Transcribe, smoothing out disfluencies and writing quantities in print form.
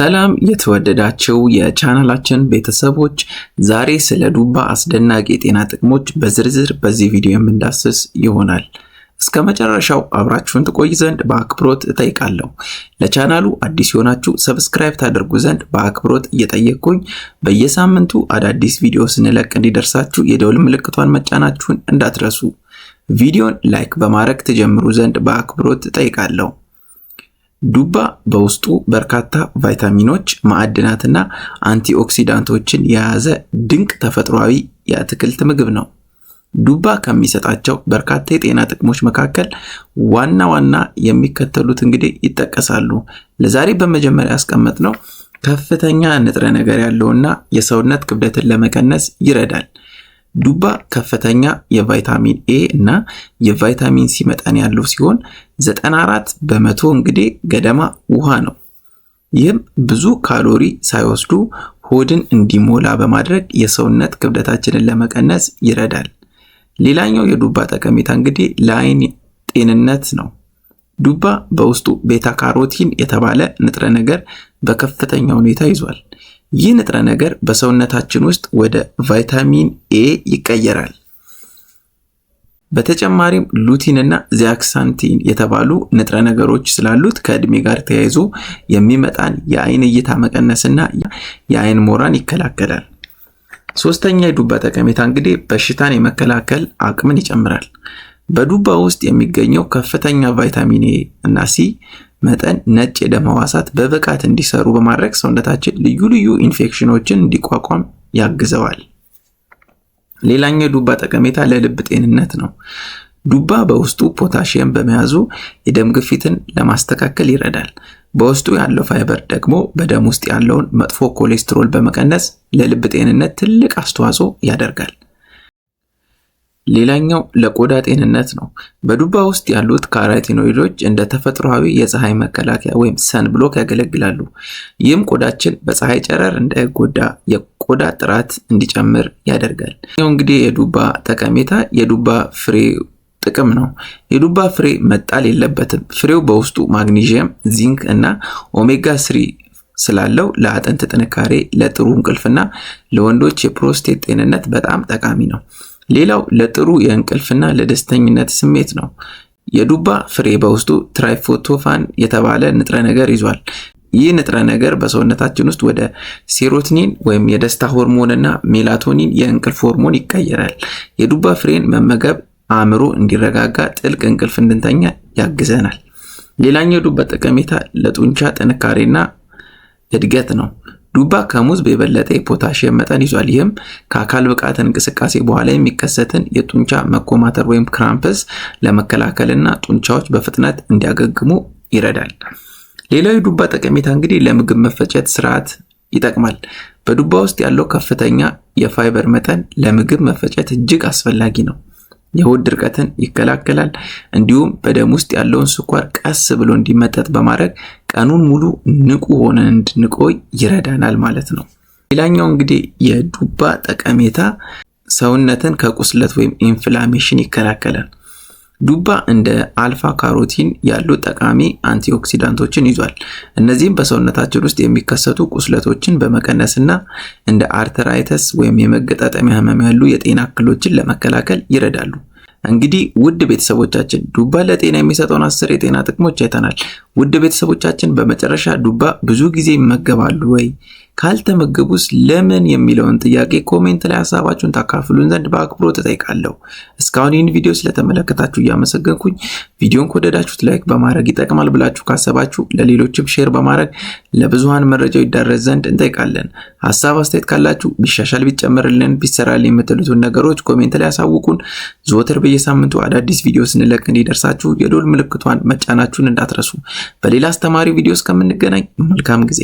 ሰላም የተወደዳችሁ የቻናላችን ቤተሰቦች፣ ዛሬ ስለ ዱባ አስደናቂ የጤና ጥቅሞች በዝርዝር በዚህ ቪዲዮ የምንዳስስ ይሆናል። እስከ መጨረሻው አብራችሁን ትቆዩ ዘንድ በአክብሮት እጠይቃለሁ። ለቻናሉ አዲስ የሆናችሁ ሰብስክራይብ ታደርጉ ዘንድ በአክብሮት እየጠየቅኩኝ በየሳምንቱ አዳዲስ ቪዲዮ ስንለቅ እንዲደርሳችሁ የደወል ምልክቷን መጫናችሁን እንዳትረሱ። ቪዲዮን ላይክ በማድረግ ተጀምሩ ዘንድ በአክብሮት እጠይቃለሁ። ዱባ በውስጡ በርካታ ቫይታሚኖች፣ ማዕድናትና አንቲኦክሲዳንቶችን የያዘ ድንቅ ተፈጥሯዊ የአትክልት ምግብ ነው። ዱባ ከሚሰጣቸው በርካታ የጤና ጥቅሞች መካከል ዋና ዋና የሚከተሉት እንግዲህ ይጠቀሳሉ። ለዛሬ በመጀመሪያ ያስቀመጥነው ከፍተኛ ንጥረ ነገር ያለውና የሰውነት ክብደትን ለመቀነስ ይረዳል። ዱባ ከፍተኛ የቫይታሚን ኤ እና የቫይታሚን ሲ መጠን ያለው ሲሆን 94% እንግዲህ ገደማ ውሃ ነው። ይህም ብዙ ካሎሪ ሳይወስዱ ሆድን እንዲሞላ በማድረግ የሰውነት ክብደታችንን ለመቀነስ ይረዳል። ሌላኛው የዱባ ጠቀሜታ እንግዲህ ለአይን ጤንነት ነው። ዱባ በውስጡ ቤታ ካሮቲን የተባለ ንጥረ ነገር በከፍተኛ ሁኔታ ይዟል። ይህ ንጥረ ነገር በሰውነታችን ውስጥ ወደ ቫይታሚን ኤ ይቀየራል። በተጨማሪም ሉቲን እና ዚያክሳንቲን የተባሉ ንጥረ ነገሮች ስላሉት ከእድሜ ጋር ተያይዞ የሚመጣን የአይን እይታ መቀነስና የአይን ሞራን ይከላከላል። ሶስተኛ የዱባ ጠቀሜታ እንግዲህ በሽታን የመከላከል አቅምን ይጨምራል። በዱባ ውስጥ የሚገኘው ከፍተኛ ቫይታሚን ኤ እና ሲ መጠን ነጭ የደም ሕዋሳት በብቃት እንዲሰሩ በማድረግ ሰውነታችን ልዩ ልዩ ኢንፌክሽኖችን እንዲቋቋም ያግዘዋል። ሌላኛው የዱባ ጠቀሜታ ለልብ ጤንነት ነው። ዱባ በውስጡ ፖታሺየም በመያዙ የደም ግፊትን ለማስተካከል ይረዳል። በውስጡ ያለው ፋይበር ደግሞ በደም ውስጥ ያለውን መጥፎ ኮሌስትሮል በመቀነስ ለልብ ጤንነት ትልቅ አስተዋጽኦ ያደርጋል። ሌላኛው ለቆዳ ጤንነት ነው። በዱባ ውስጥ ያሉት ካሮቲኖይዶች እንደ ተፈጥሯዊ የፀሐይ መከላከያ ወይም ሰን ብሎክ ያገለግላሉ። ይህም ቆዳችን በፀሐይ ጨረር እንዳይጎዳ የቆዳ ጥራት እንዲጨምር ያደርጋል። እንግዲህ የዱባ ጠቀሜታ የዱባ ፍሬ ጥቅም ነው። የዱባ ፍሬ መጣል የለበትም። ፍሬው በውስጡ ማግኒዥየም፣ ዚንክ እና ኦሜጋ 3 ስላለው ለአጥንት ጥንካሬ፣ ለጥሩ እንቅልፍና ለወንዶች የፕሮስቴት ጤንነት በጣም ጠቃሚ ነው። ሌላው ለጥሩ የእንቅልፍና ለደስተኝነት ስሜት ነው። የዱባ ፍሬ በውስጡ ትራይፎቶፋን የተባለ ንጥረ ነገር ይዟል። ይህ ንጥረ ነገር በሰውነታችን ውስጥ ወደ ሴሮቶኒን ወይም የደስታ ሆርሞንና ሜላቶኒን የእንቅልፍ ሆርሞን ይቀየራል። የዱባ ፍሬን መመገብ አእምሮ እንዲረጋጋ፣ ጥልቅ እንቅልፍ እንድንተኛ ያግዘናል። ሌላኛው የዱባ ጠቀሜታ ለጡንቻ ጥንካሬና እድገት ነው። ዱባ ከሙዝ በበለጠ የፖታሺየም መጠን ይዟል። ይህም ከአካል ብቃት እንቅስቃሴ በኋላ የሚከሰትን የጡንቻ መኮማተር ወይም ክራምፕስ ለመከላከልና ጡንቻዎች በፍጥነት እንዲያገግሙ ይረዳል። ሌላው የዱባ ጠቀሜታ እንግዲህ ለምግብ መፈጨት ስርዓት ይጠቅማል። በዱባ ውስጥ ያለው ከፍተኛ የፋይበር መጠን ለምግብ መፈጨት እጅግ አስፈላጊ ነው። የሆድ ድርቀትን ይከላከላል። እንዲሁም በደም ውስጥ ያለውን ስኳር ቀስ ብሎ እንዲመጠጥ በማድረግ ቀኑን ሙሉ ንቁ ሆነን እንድንቆይ ይረዳናል ማለት ነው። ሌላኛው እንግዲህ የዱባ ጠቀሜታ ሰውነትን ከቁስለት ወይም ኢንፍላሜሽን ይከላከላል። ዱባ እንደ አልፋ ካሮቲን ያሉ ጠቃሚ አንቲኦክሲዳንቶችን ይዟል። እነዚህም በሰውነታችን ውስጥ የሚከሰቱ ቁስለቶችን በመቀነስና እንደ አርተራይተስ ወይም የመገጣጠሚያ ህመም ያሉ የጤና እክሎችን ለመከላከል ይረዳሉ። እንግዲህ ውድ ቤተሰቦቻችን ዱባ ለጤና የሚሰጠውን 10 የጤና ጥቅሞች አይተናል። ውድ ቤተሰቦቻችን በመጨረሻ ዱባ ብዙ ጊዜ ይመገባሉ ወይ? ካልተመገቡስ ለምን የሚለውን ጥያቄ ኮሜንት ላይ ሐሳባችሁን ታካፍሉን ዘንድ በአክብሮት እጠይቃለሁ። እስካሁን ይህን ቪዲዮ ስለተመለከታችሁ እያመሰገንኩኝ ቪዲዮን ከወደዳችሁት ላይክ በማድረግ ይጠቅማል ብላችሁ ካሰባችሁ ለሌሎችም ሼር በማድረግ ለብዙሃን መረጃው ይዳረስ ዘንድ እንጠይቃለን። ሐሳብ አስተያየት ካላችሁ ቢሻሻል፣ ቢጨመርልን፣ ቢሰራልን የምትሉትን ነገሮች ኮሜንት ላይ ያሳውቁን። ዘወትር በየሳምንቱ አዳዲስ ቪዲዮ ስንለቅ እንዲደርሳችሁ የደወል ምልክቷን መጫናችሁን እንዳትረሱ። በሌላ አስተማሪ ቪዲዮ እስከምንገናኝ መልካም ጊዜ